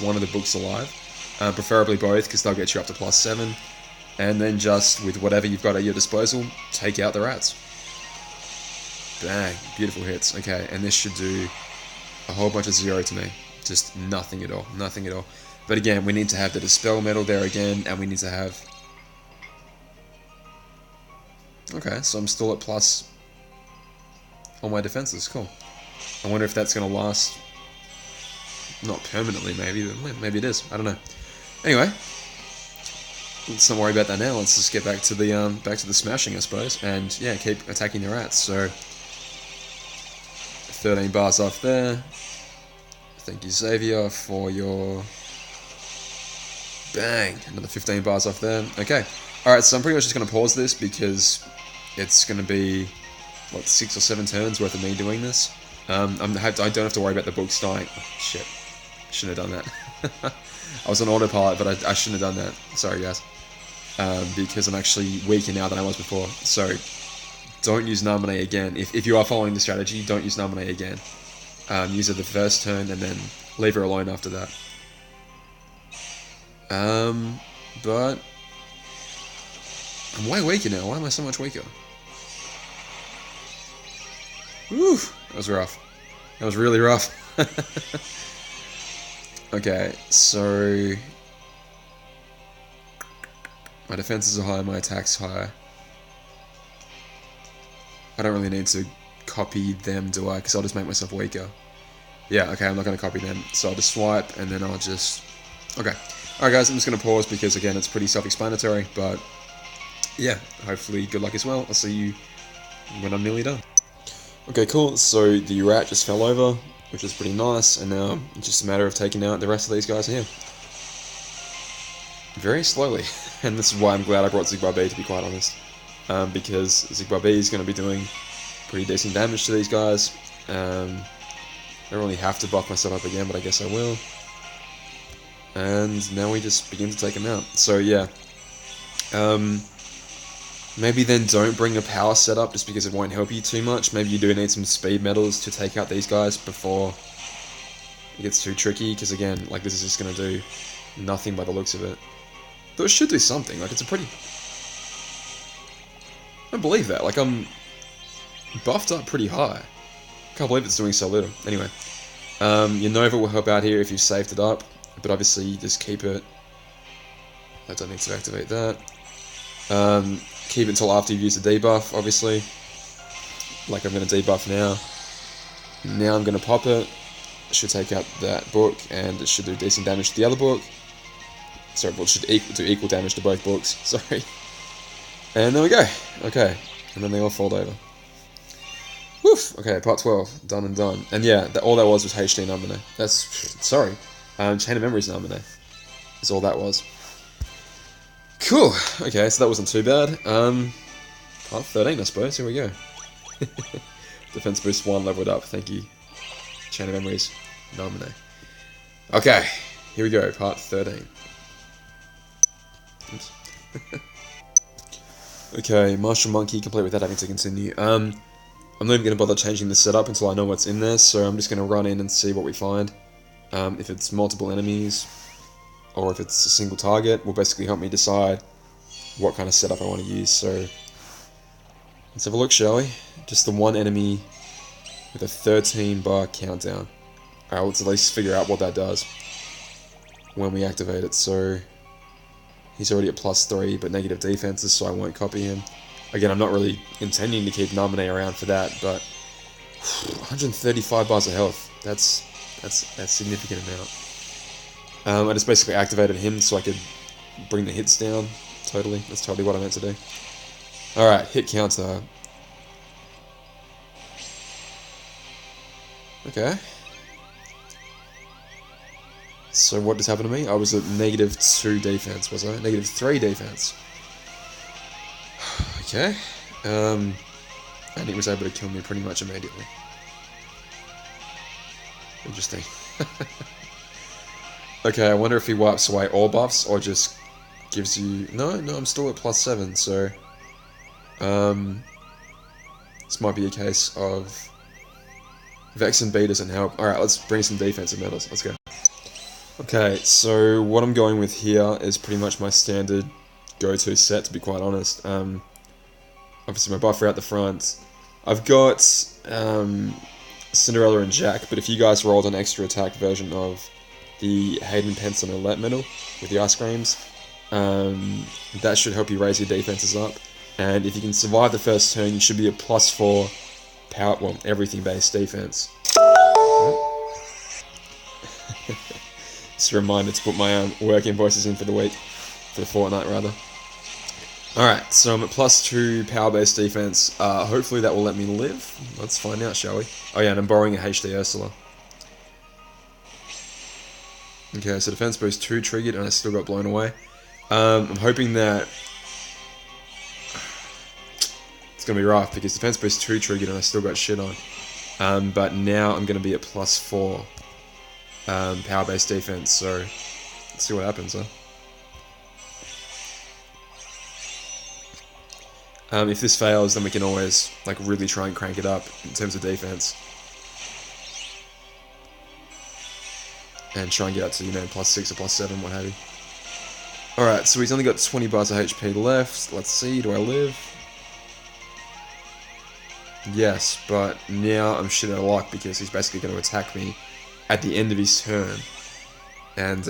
one of the books alive. Preferably both, because they'll get you up to +7. And then just, with whatever you've got at your disposal, take out the rats. Bang. Beautiful hits. Okay, and this should do a whole bunch of 0 to me. Just nothing at all. Nothing at all. But again, we need to have the Dispel Metal there again, and we need to have... Okay, so I'm still at plus on my defenses. Cool. I wonder if that's going to last... Not permanently, maybe, but maybe it is. I don't know. Anyway, let's not worry about that now. Let's just get back to the smashing, I suppose, and yeah, keep attacking the rats. So 13 bars off there. Thank you, Xavier, for your bang. Another 15 bars off there. Okay. All right. So I'm pretty much just going to pause this because it's going to be what 6 or 7 turns worth of me doing this. I don't have to worry about the books dying. Oh, shit. Shouldn't have done that. I was on autopilot, but I shouldn't have done that. Sorry, guys. Because I'm actually weaker now than I was before. So, don't use Namine again. If you are following the strategy, don't use Namine again. Use it the first turn, and then leave her alone after that. But... I'm way weaker now. Why am I so much weaker? Whew! That was rough. That was really rough. Okay, so... My defenses are high, my attacks high. I don't really need to copy them, do I? Because I'll just make myself weaker. Yeah, okay, I'm not going to copy them. So I'll just swipe, and then I'll just... Okay. Alright guys, I'm just going to pause because, again, it's pretty self-explanatory, but... Yeah, hopefully good luck as well. I'll see you when I'm nearly done. Okay, cool. So the rat just fell over, which is pretty nice, and now it's just a matter of taking out the rest of these guys here. Very slowly, and this is why I'm glad I brought Xigbar B, to be quite honest. Because Xigbar B is going to be doing pretty decent damage to these guys. I don't really have to buff myself up again, but I guess I will. And now we just begin to take them out. So yeah. Maybe then don't bring a power setup just because it won't help you too much. Maybe you do need some speed medals to take out these guys before it gets too tricky, because again, like, this is just going to do nothing by the looks of it. Though it should do something. Like, it's a pretty... I don't believe that. Like, I'm buffed up pretty high. Can't believe it's doing so little. Anyway, your Nova will help out here if you saved it up, but obviously you just keep it. I don't need to activate that. Keep it until after you've used the debuff, obviously. Like, I'm going to debuff now. Now I'm going to pop it. It should take out that book, and it should do decent damage to the other book. Sorry, well, it should do equal damage to both books. Sorry. And there we go. Okay. And then they all fold over. Woof! Okay, part 12. Done and done. And yeah, all that was HD Namine. That's... Sorry. Chain of Memories Namine. Is all that was. Cool. Okay, so that wasn't too bad. Part 13, I suppose. Here we go. Defense boost 1 leveled up. Thank you. Chain of Memories. Namine. Okay. Here we go. Part 13. Oops. Okay, Martial Monkey complete without having to continue. I'm not even going to bother changing the setup until I know what's in there, so I'm just going to run in and see what we find. If it's multiple enemies, or if it's a single target, will basically help me decide what kind of setup I want to use. So let's have a look, shall we? Just the one enemy with a 13-bar countdown. Alright, let's at least figure out what that does when we activate it. So he's already at +3, but negative defenses, so I won't copy him. Again, I'm not really intending to keep Naminé around for that, but 135 bars of health. That's a significant amount. I just basically activated him so I could bring the hits down. Totally, that's totally what I meant to do. Alright, hit counter. Okay. So what just happened to me? I was at -2 defense, was I? -3 defense. Okay. And he was able to kill me pretty much immediately. Interesting. Okay, I wonder if he wipes away all buffs or just gives you... No, I'm still at +7, so... this might be a case of... Vex and B doesn't help. Alright, let's bring some defensive medals. Let's go. Okay, so what I'm going with here is pretty much my standard go-to set, to be quite honest. Obviously my buffer out the front. I've got Cinderella and Jack, but if you guys rolled an extra attack version of the Hayden Pencil and Alert medal with the ice creams, that should help you raise your defenses up. And if you can survive the first turn, you should be at +4 power, well, everything based defense. Just a reminder to put my work invoices in for the week, for the fortnight rather. Alright, so I'm at +2 power-based defense. Hopefully that will let me live. Let's find out, shall we? Oh yeah, and I'm borrowing a HD Ursula. Okay, so defense boost 2 triggered and I still got blown away. I'm hoping that... It's going to be rough because defense boost 2 triggered and I still got shit on. But now I'm going to be at +4 power-based defense, so let's see what happens, huh? If this fails, then we can always like really try and crank it up in terms of defense. And try and get up to, you know, +6 or +7, what have you. Alright, so he's only got 20 bars of HP left. Let's see, do I live? Yes, but now I'm shit out of luck because he's basically going to attack me at the end of his turn. And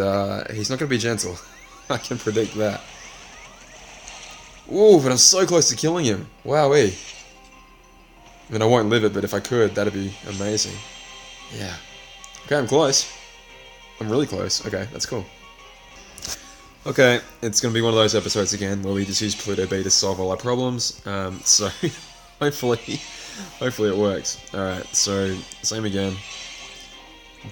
he's not going to be gentle. I can predict that. Ooh, but I'm so close to killing him. Wowee. I mean, I won't live it, but if I could, that'd be amazing. Yeah. Okay, I'm close. I'm really close. Okay, that's cool. Okay, it's going to be one of those episodes again where we just use Pluto B to solve all our problems. So, hopefully it works. Alright, so, same again.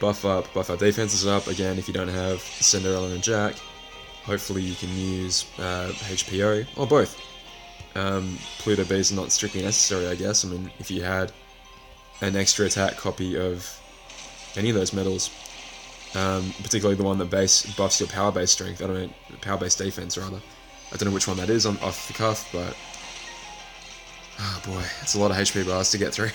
Buff up defenses up. Again, if you don't have Cinderella and Jack, hopefully you can use HPO, or both. Pluto B is not strictly necessary, I guess. I mean, if you had an extra attack copy of any of those medals, particularly the one that buffs your power-based strength, I don't know, power-based defense rather. I don't know which one that is off the cuff, but... Oh boy, it's a lot of HP bars to get through.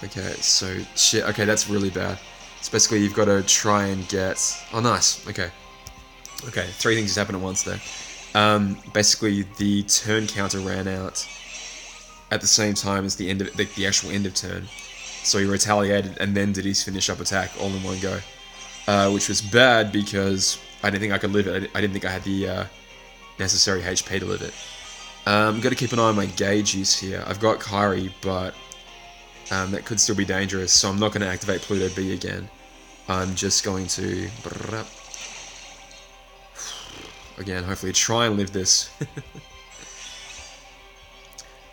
Okay, so, shit, okay, that's really bad. So basically you've got to try and get... Oh, nice, okay. Okay, 3 things just happened at once there. Basically, the turn counter ran out at the same time as the end of the actual end of turn. So he retaliated and then did his finish up attack all in one go. Which was bad because I didn't think I could live it. I didn't think I had the necessary HP to live it. Got to keep an eye on my gauge use here. I've got Kyrie, but that could still be dangerous, so I'm not going to activate Pluto B again. I'm just going to... Again, hopefully try and live this.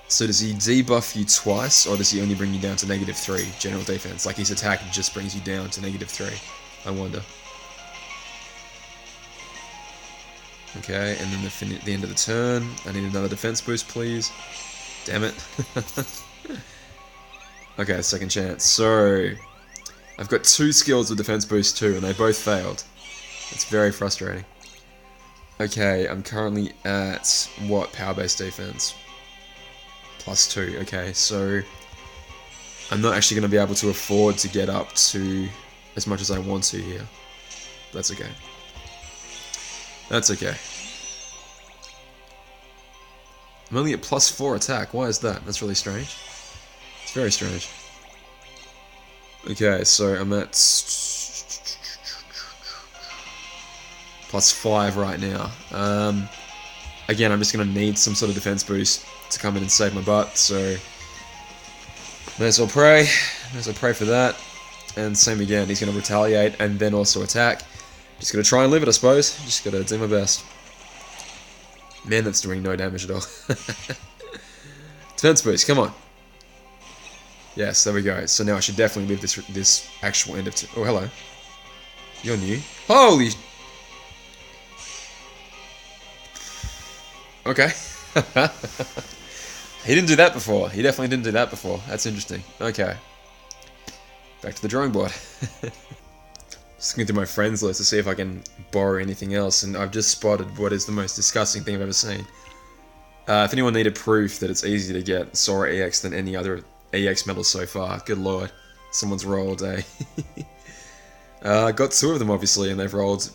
So does he debuff you twice, or does he only bring you down to -3 general defense? Like his attack just brings you down to -3. I wonder. Okay, and then the end of the turn. I need another defense boost, please. Damn it. Okay, second chance. So, I've got 2 skills with defense boost too, and they both failed. It's very frustrating. Okay, I'm currently at, what, power-based defense? +2, okay, so I'm not actually going to be able to afford to get up to as much as I want to here. That's okay. That's okay. I'm only at +4 attack. Why is that? That's really strange. It's very strange. Okay, so I'm at +5 right now. Again, I'm just going to need some sort of defense boost to come in and save my butt, so may as well pray. May as well pray for that. And same again, he's going to retaliate and then also attack. Just going to try and live it, I suppose. Just got to do my best. Man, that's doing no damage at all. Defense boost, come on. Yes, there we go. So now I should definitely live this actual end of... Oh, hello. You're new. Holy... Okay. He didn't do that before. He definitely didn't do that before. That's interesting. Okay. Back to the drawing board. Just looking through my friends list to see if I can borrow anything else, and I've just spotted what is the most disgusting thing I've ever seen. If anyone needed proof that it's easier to get Sora EX than any other EX medals so far, good lord, someone's rolled a... got 2 of them obviously, and they've rolled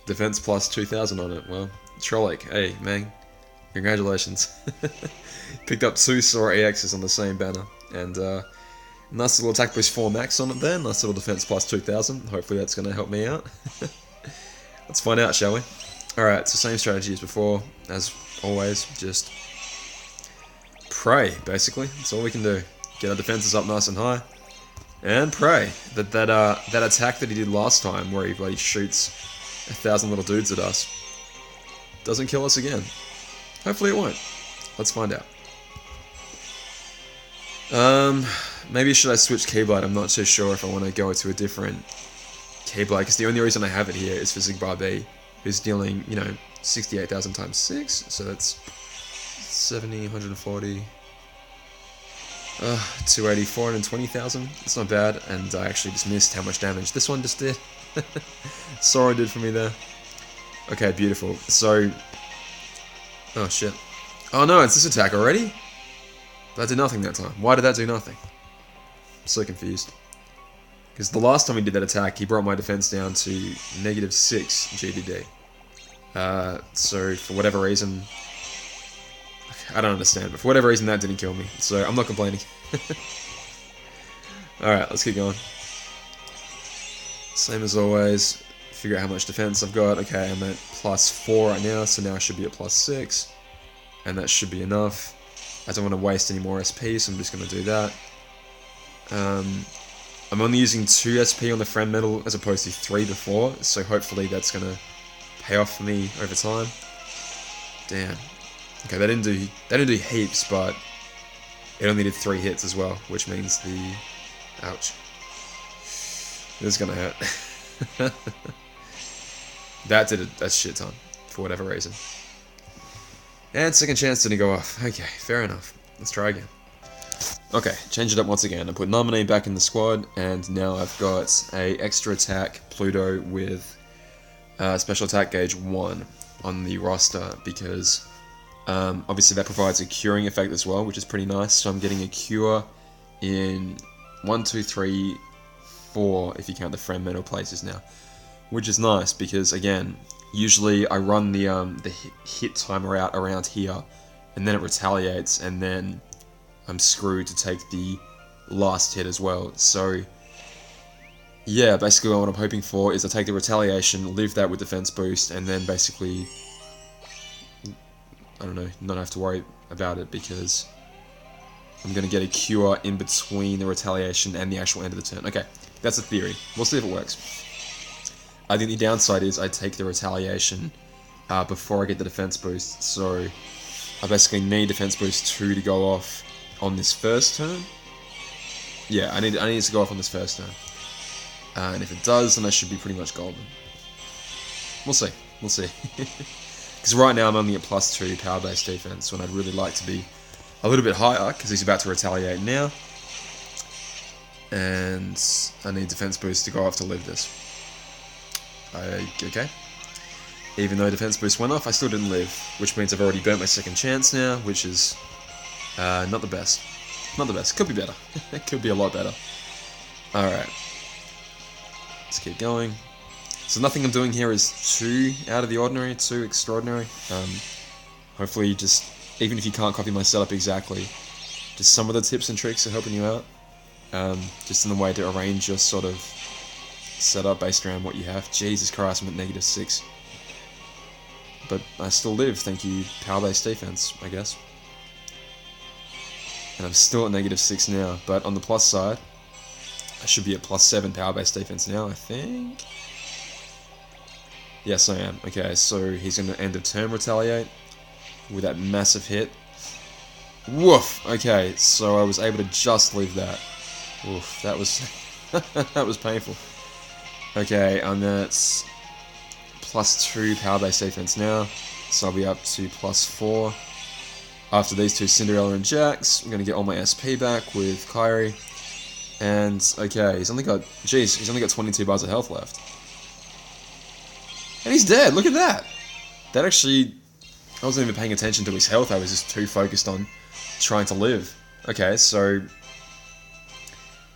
Defense plus 2000 on it. Well, Trollic, hey man, congratulations. Picked up 2 Sora EXs on the same banner, and nice little attack boost 4 max on it there, nice little defense plus 2000, hopefully that's going to help me out. Let's find out, shall we? Alright, so same strategy as before, as always, just pray, basically, that's all we can do. Get our defenses up nice and high, and pray that that attack that he did last time, where he bloody shoots 1,000 little dudes at us, doesn't kill us again. Hopefully it won't. Let's find out. Maybe should I switch Keyblade? I'm not too sure if I want to go to a different Keyblade, because the only reason I have it here is for Zigbar B, who's dealing, you know, 68,000 times 6, so that's 70, 140, 280, 420,000. It's not bad, and I actually just missed how much damage this one just did. Sora did for me there. Okay, beautiful. So, oh shit. Oh no, it's this attack already? That did nothing that time. Why did that do nothing? I'm so confused. Because the last time he did that attack, he brought my defense down to -6 GDD. So for whatever reason, I don't understand, but for whatever reason that didn't kill me. So I'm not complaining. Alright, let's keep going. Same as always. Figure out how much defense I've got. Okay, I'm at +4 right now, so now I should be at +6. And that should be enough. I don't want to waste any more SP, so I'm just going to do that. I'm only using 2 SP on the friend medal as opposed to 3 before, so hopefully that's going to pay off for me over time. Damn. Okay, that didn't do heaps, but it only did 3 hits as well, which means the... Ouch. This is going to hurt. That did a shit ton, for whatever reason. And second chance didn't go off. Okay, fair enough. Let's try again. Okay, change it up once again. I put Nominee back in the squad, and now I've got a extra attack Pluto with special attack gauge 1 on the roster, because obviously that provides a curing effect as well, which is pretty nice. So I'm getting a cure in 1, 2, 3, 4, if you count the friend medal places now, which is nice because, again, usually I run the hit timer out around here, and then it retaliates, and then I'm screwed to take the last hit as well. So yeah, basically what I'm hoping for is I take the retaliation, live that with defense boost, and then basically, I don't know, not have to worry about it, because I'm going to get a cure in between the retaliation and the actual end of the turn. Okay, that's a theory. We'll see if it works. I think the downside is I take the retaliation before I get the defense boost, so I basically need defense boost 2 to go off on this first turn. Yeah, I need it to go off on this first turn. And if it does, then I should be pretty much golden. We'll see. We'll see. Because right now I'm only at +2 power-based defense, when I'd really like to be a little bit higher, because he's about to retaliate now. And I need defense boost to go off to live this. Okay. Even though defense boost went off, I still didn't live, which means I've already burnt my second chance now, which is not the best. Not the best. Could be better. It could be a lot better. Alright. Let's keep going. So nothing I'm doing here is too out of the ordinary, too extraordinary. Hopefully just, even if you can't copy my setup exactly, just some of the tips and tricks are helping you out. Just in the way to arrange your sort of setup based around what you have. Jesus Christ, I'm at -6. But I still live, thank you, power-based defense, I guess. And I'm still at -6 now, but on the plus side, I should be at +7 power-based defense now, I think? Yes, I am. Okay, so he's going to end of turn retaliate with that massive hit. Woof! Okay, so I was able to just leave that. Oof, that was that was painful. Okay, I'm at +2 power-based defense now, so I'll be up to +4. After these two Cinderella and Jax, I'm going to get all my SP back with Kyrie. And, okay, he's only got 22 bars of health left. And he's dead, look at that! That actually, I wasn't even paying attention to his health, I was just too focused on trying to live. Okay, so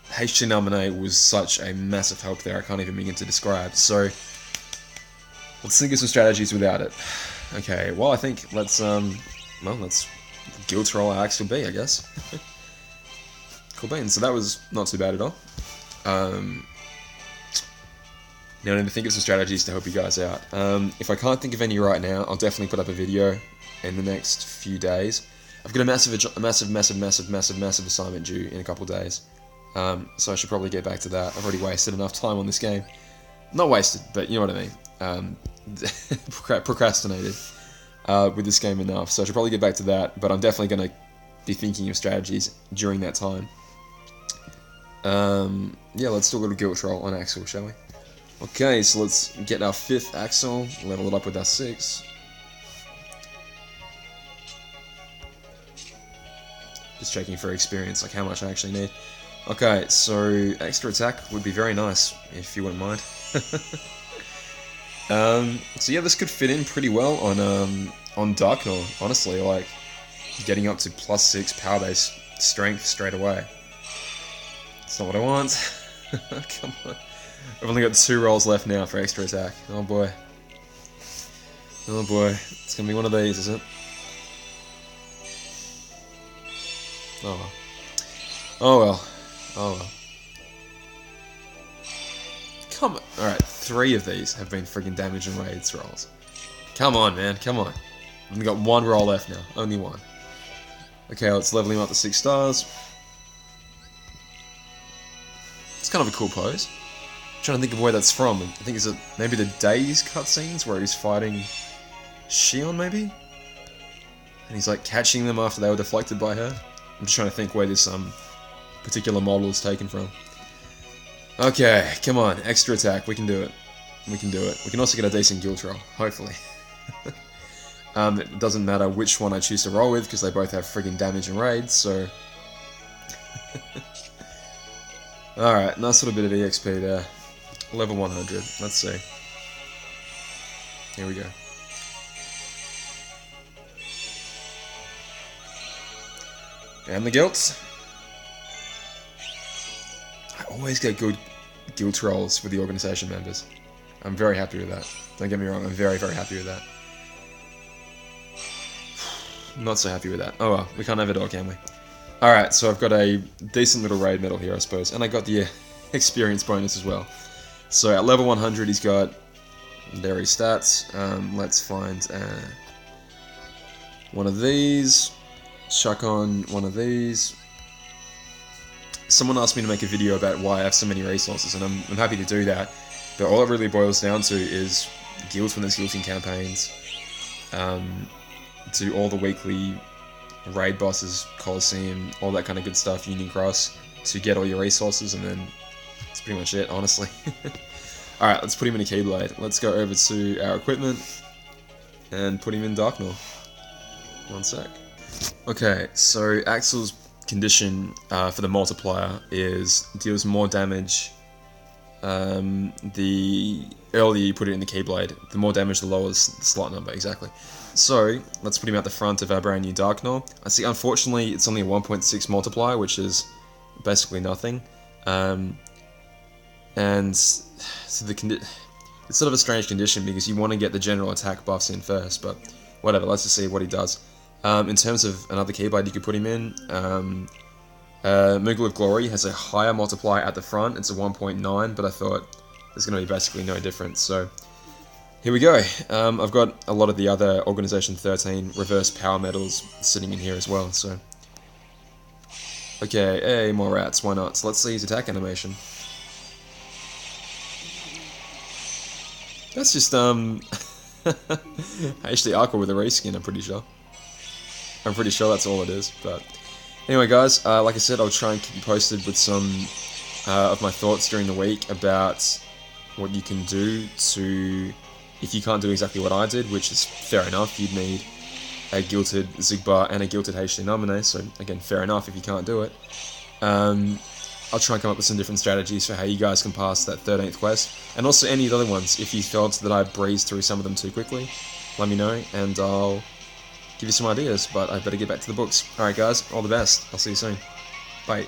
HG Nominate was such a massive help there, I can't even begin to describe. So, let's think of some strategies without it. Okay, well I think let's guilt roll Axel B, I guess. Cool beans, so that was not too bad at all. Now I need to think of some strategies to help you guys out. If I can't think of any right now, I'll definitely put up a video in the next few days. I've got a massive assignment due in a couple days. So I should probably get back to that. I've already wasted enough time on this game. Not wasted, but you know what I mean. Procrastinated with this game enough, so I should probably get back to that, but I'm definitely going to be thinking of strategies during that time. Yeah, let's do a little guilt roll on Axel, shall we? Okay, so let's get our 5th Axel, level it up with our 6. Just checking for experience, like how much I actually need. Okay, so extra attack would be very nice, if you wouldn't mind. So yeah, this could fit in pretty well on Darknor, honestly, like getting up to +6 power base strength straight away. That's not what I want. Come on. I've only got 2 rolls left now for extra attack. Oh boy. Oh boy. It's gonna be one of these, is it? Oh well. Oh well. Oh well. Come on. Alright, 3 of these have been friggin' damage and raids rolls. Come on, man. Come on. I've only got 1 roll left now. Only 1. Okay, let's level him up to 6 stars. It's kind of a cool pose. I'm trying to think of where that's from. I think it's maybe the Days cutscenes where he's fighting Shion, maybe? And he's like catching them after they were deflected by her. I'm just trying to think where this particular model is taken from. Okay, come on, extra attack, we can do it. We can do it. We can also get a decent guilt roll, hopefully. It doesn't matter which one I choose to roll with, because they both have friggin' damage and raids, so... Alright, nice little bit of EXP there. Level 100, let's see. Here we go. And the guilt. I always get good guilt rolls with the organisation members. I'm very happy with that. Don't get me wrong, I'm very, very happy with that. Not so happy with that. Oh well, we can't have it all, can we? Alright, so I've got a decent little raid medal here, I suppose. And I got the experience bonus as well. So at level 100 he's got... There his stats. Let's find one of these. Chuck on one of these. Someone asked me to make a video about why I have so many resources, and I'm happy to do that. But all it really boils down to is guilds when there's guilting campaigns. Do all the weekly raid bosses, Coliseum, all that kind of good stuff, Union Cross, to get all your resources, and then that's pretty much it, honestly. Alright, let's put him in a Keyblade. Let's go over to our equipment and put him in Darknor. One sec. Okay, so Axel's condition for the multiplier is deals more damage the earlier you put it in the Keyblade, the more damage, the lower the slot number, exactly. So, let's put him out the front of our brand new Darkgnaw. I see, unfortunately, it's only a 1.6 multiplier, which is basically nothing. And so it's sort of a strange condition because you want to get the general attack buffs in first, but whatever, let's just see what he does. In terms of another Keyblade you could put him in, Moogle of Glory has a higher multiplier at the front, it's a 1.9, but I thought there's going to be basically no difference, so here we go. I've got a lot of the other Organization 13 reverse power medals sitting in here as well, so... Okay, hey, more rats, why not? So let's see his attack animation. That's just, actually Aqua with a reskin, I'm pretty sure. I'm pretty sure that's all it is, but... Anyway guys, like I said, I'll try and keep you posted with some of my thoughts during the week about what you can do to... If you can't do exactly what I did, which is fair enough, you'd need a Gilted Zigbar and a Gilted HD Nominee, so again, fair enough if you can't do it. I'll try and come up with some different strategies for how you guys can pass that 13th quest, and also any of the other ones. If you felt that I breezed through some of them too quickly, let me know, and I'll give you some ideas, but I better get back to the books. Alright guys, all the best. I'll see you soon. Bye.